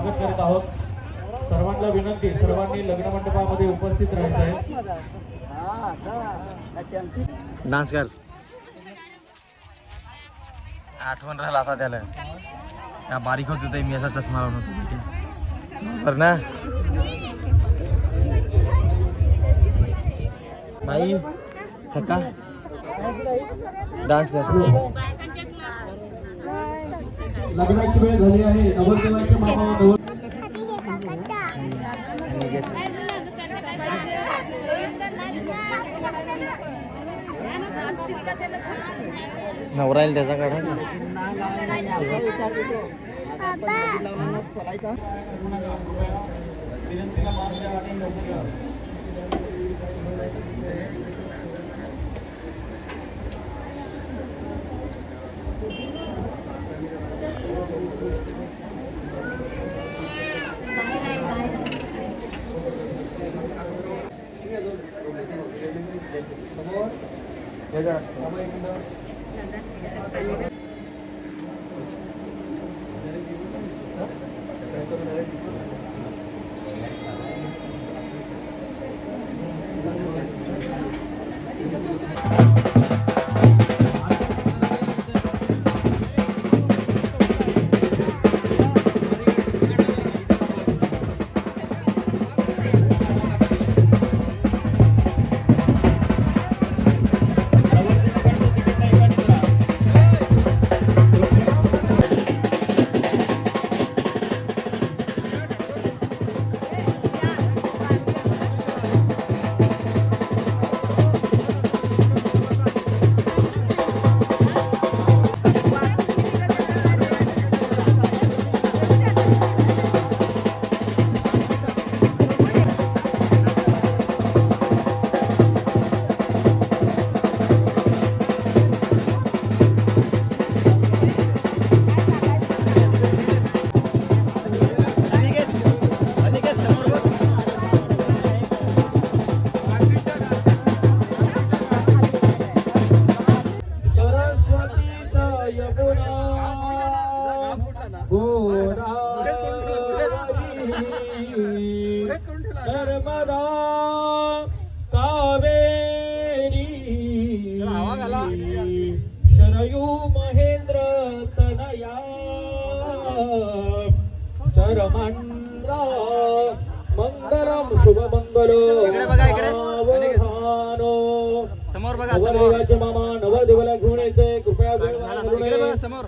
स्वागत करीत आहोत. सर्वांना विनंती, सर्वांनी लग्न मंडपामध्ये उपस्थित राहायचं आहे. डान्स कर. आठवण राहिला आता त्याला. त्या बारीक होत होते मी असा चष्मा लावून होतो बरं ना बाई. थका डान्स कर. लग्नाची वेळ झाली आहे. नवरदेवाचे मामा नवरा येईल त्याचा काढा. नर्मदा कावेरी शरयू महेंद्र तनया चरमंद्र मंगलम शुभमंगलो समोर बघा. नवदेवाचे मामा नवदेवाला घेऊन यायचे. कृपया समोर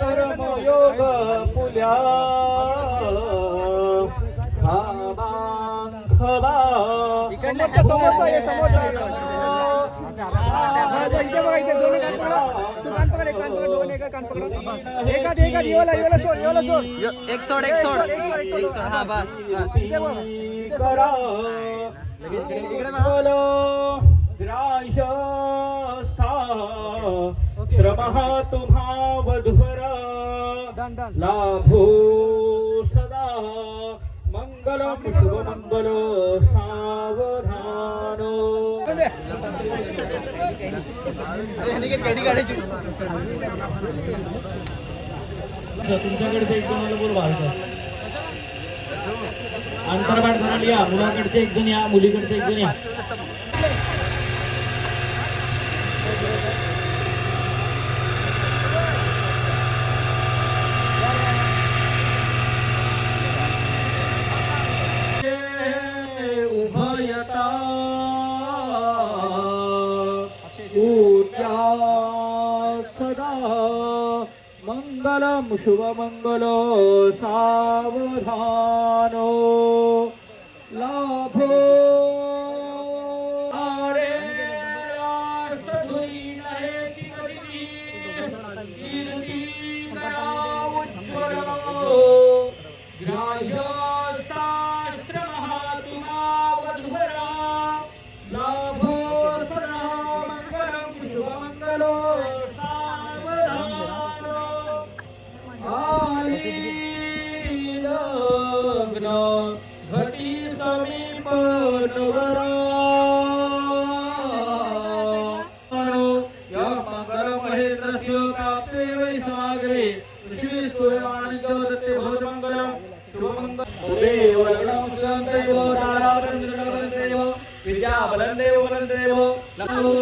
कर्मयोग पुल्या एक सोड. हा बस ग्राह्यस्था श्रमः तुम्हा वधुवरा लाभो सदा मंगलम शुभमंगलो सावधानो. तुमच्याकडचे एक जण बोल भारत अंतरवाट झाली या. मुलाकडचे एक जण या, मुलीकडचे एक जण या. उभयता सदा मंगलम शुभमंगलो सावधानो लाभो अरे राष्ट्रधुरी नहेती मदिनी कीर्ती करा उज्ज्वलो ग्राह्यशास्त्रमः तुम्हा वधुवरा लाभो सदा मंगलम शुभमंगलो लग्न घटी समीप नवरा या मंगल महेंद्रस्य प्राप्ते वै सागरे ऋषी स्तूयमाणिक्य दत्ते भवत मंगलम शुभमंगल देव लग्नं सुदंतेव तारावरंदेव विद्या बलंदेव बलंदेव लग्नो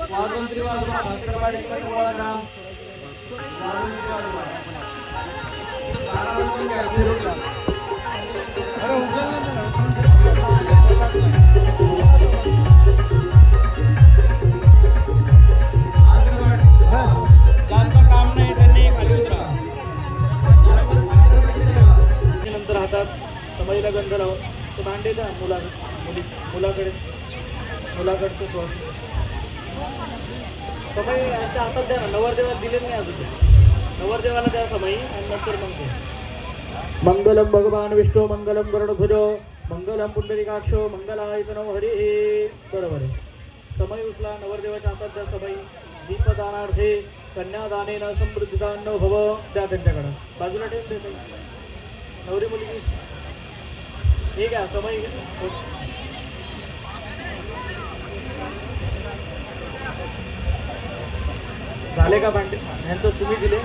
स्वातंत्र्य वाजवा छत्रपती शिवाजी नंतर हातात समईला गंध लावून तो भांडे द्या मुलाकडे मुलाकडचं स्वर समय यांच्या हातात द्या ना. नवरदेवाला दिले नाही अजून ते. नवरदेवाला द्या समय आणि नंतर मग ते. मंगलम भगवान विष्णू मंगलम गरुडध्वज मंगलम पुंडरीकाक्षो मंगलायतनो हरी. बरोबर आहे. समय उचला नवरदेवाच्या हातात द्या समय. दीपदानार्थे कन्यादानेन समृद्धिदान भव द्या त्यांच्याकडं. बाजूला ठेवून देते नवरी मुलगी. ठीक आहे समय झाले का भांडे यांचं तुम्ही दिले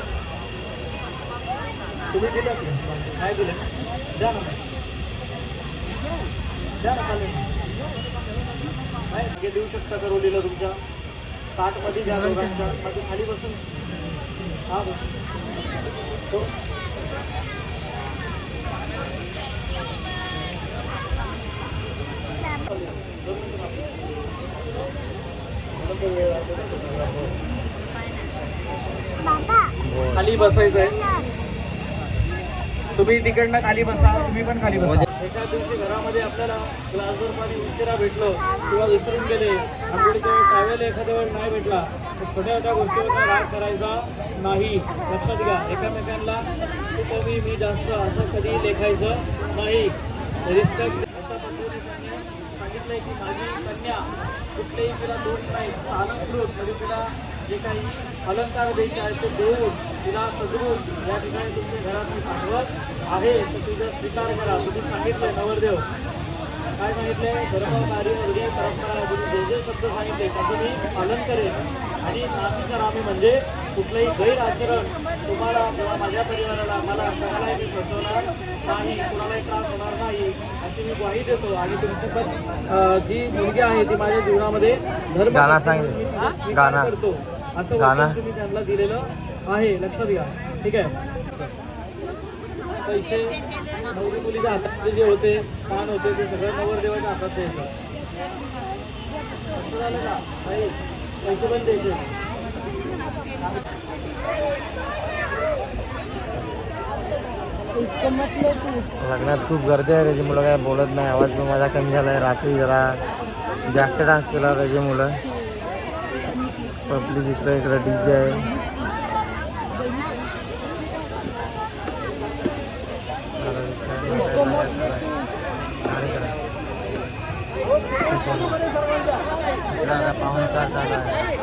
काय दिले द्या ना चालेल नाही देऊ शकता का रोलीला तुमच्या ताटमध्ये द्या दोघांच्या मध्ये खाली बसून हा बसून खाली बसायचं आहे. तुम्ही तिकडनं खाली बसा. तुम्ही पण खाली बसा. एका दिवशी घरामध्ये आपल्याला ग्लासभर पाणी उशिरा भेटलं किंवा विसरून गेले आपल्याला ट्रॅव्हल एखाद्या वेळ नाही भेटला तर छोट्या छोट्या गोष्टींचा राग करायचा नाही. लक्षात घ्या. एकमेकांना तू कमी मी जास्त असं कधी लेखायचं नाही. रिस्पेक्ट अशा पद्धतीने त्यांनी सांगितलंय की माझी कन्या कुठलेही तिला दोष नाही अलंकृत म्हणजे तिला जे काही अलंकार द्यायचे आहेत ते देऊन तिला सजवून या ठिकाणी तुमच्या घरात मी पाठवत आहे तर तुझा स्वीकार करा. तुम्ही सांगितलंय नवरदेव काय सांगितलंय धर्म कार्य रूढी परंपरा तुम्ही जे शब्द सांगितले त्याचं मी पालन करेन आणि नाती करावे म्हणजे कुठलंही गैरआचरण तुम्हाला किंवा माझ्या परिवाराला मला कोणालाही मी फसवणार नाही कोणालाही त्रास होणार नाही अशी मी ग्वाही देतो. आणि तुमची पण जी मुलगी आहे ती माझ्या जीवनामध्ये धर्म करतो असं वचन तुम्ही त्यांना दिलेलं आहे. लक्षात घ्या. ठीक आहे. पैसे नवरी मुलीच्या हातात जे होते पान होते ते सगळं नवरदेवाच्या हातात द्यायचं. असं झालं का नाही पैसे पण द्यायचे. लग्नात खूप गर्दी आहे त्याच्यामुळं काय बोलत नाही. आवाज पण माझा कमी झाला आहे. रात्री जरा जास्त डान्स केला त्याच्यामुळं. पब्लिक इकडे डीजे आहे. आता पाहुणचार चालू आहे.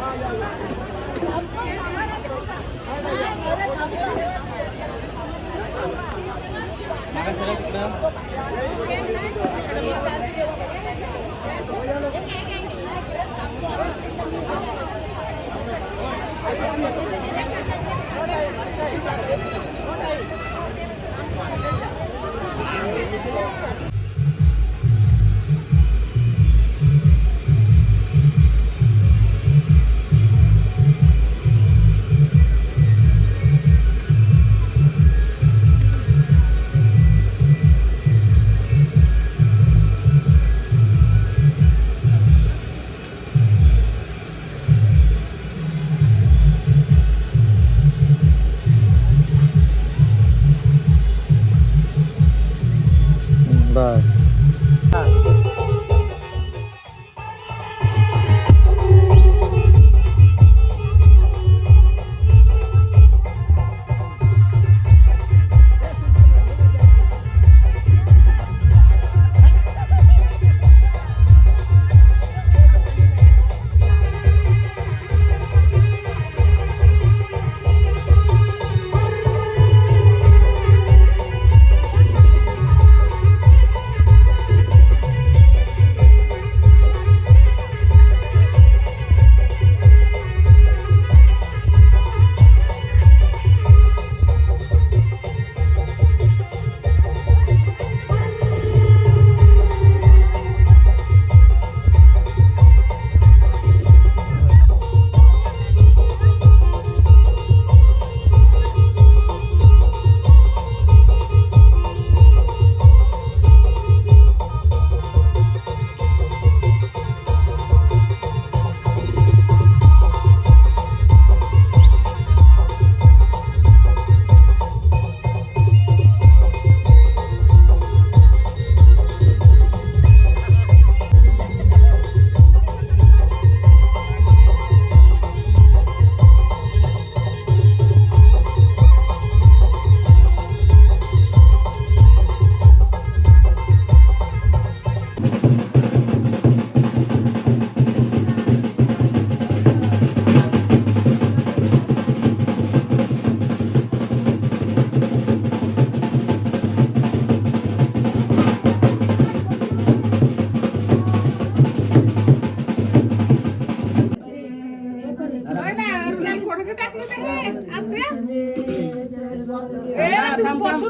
बस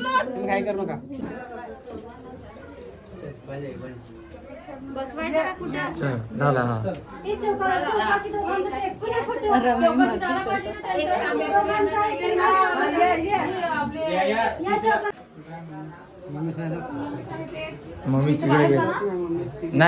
तुम्ही काय करू नका. चल झाला हा मम्मी तिकडे गेली नाही.